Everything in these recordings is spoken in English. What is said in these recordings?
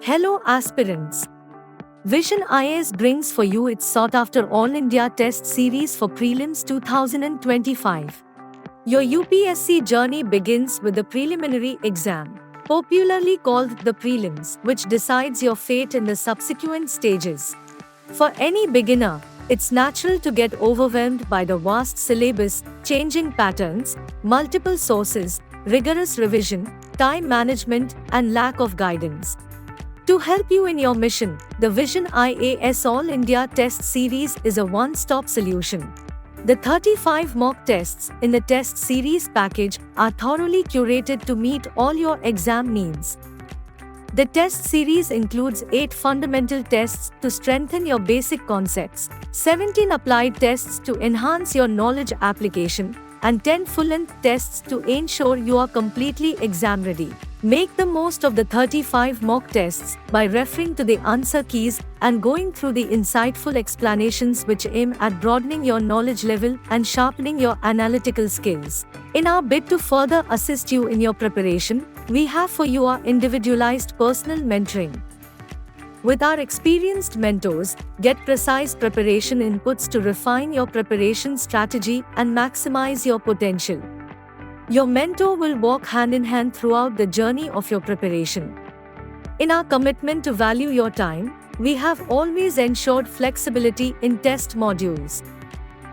Hello aspirants! Vision IAS brings for you its sought-after All-India Test Series for Prelims 2025. Your UPSC journey begins with the preliminary exam, popularly called the prelims, which decides your fate in the subsequent stages. For any beginner, it's natural to get overwhelmed by the vast syllabus, changing patterns, multiple sources, rigorous revision, time management, and lack of guidance. To help you in your mission, the Vision IAS All India Test Series is a one-stop solution. The 35 mock tests in the test series package are thoroughly curated to meet all your exam needs. The test series includes 8 fundamental tests to strengthen your basic concepts, 17 applied tests to enhance your knowledge application, and 10 full-length tests to ensure you are completely exam ready. Make the most of the 35 mock tests by referring to the answer keys and going through the insightful explanations which aim at broadening your knowledge level and sharpening your analytical skills. In our bid to further assist you in your preparation, we have for you our individualized personal mentoring. With our experienced mentors, get precise preparation inputs to refine your preparation strategy and maximize your potential. Your mentor will walk hand in hand throughout the journey of your preparation. In our commitment to value your time, we have always ensured flexibility in test modules.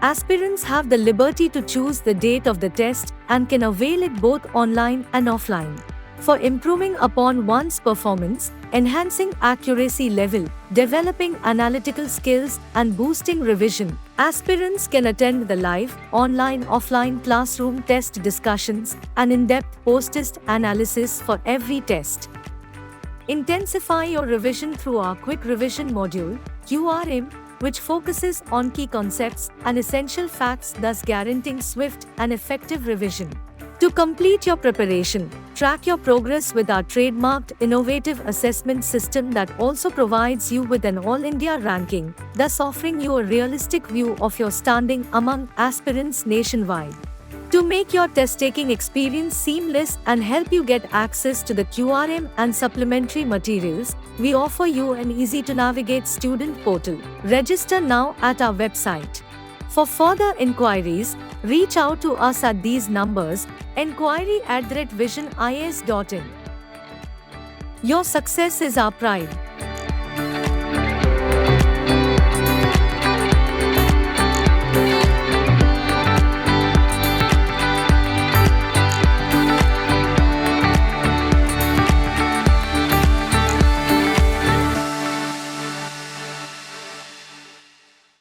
Aspirants have the liberty to choose the date of the test and can avail it both online and offline. For improving upon one's performance, enhancing accuracy level, developing analytical skills, and boosting revision, aspirants can attend the live, online, offline classroom test discussions and in-depth post-test analysis for every test. Intensify your revision through our Quick Revision module, QRM, which focuses on key concepts and essential facts, thus guaranteeing swift and effective revision. To complete your preparation, track your progress with our trademarked innovative assessment system that also provides you with an all-India ranking, thus offering you a realistic view of your standing among aspirants nationwide. To make your test-taking experience seamless and help you get access to the QRM and supplementary materials, we offer you an easy-to-navigate student portal. Register now at our website. For further inquiries, reach out to us at these numbers, enquiry@visionias.in. Your success is our pride.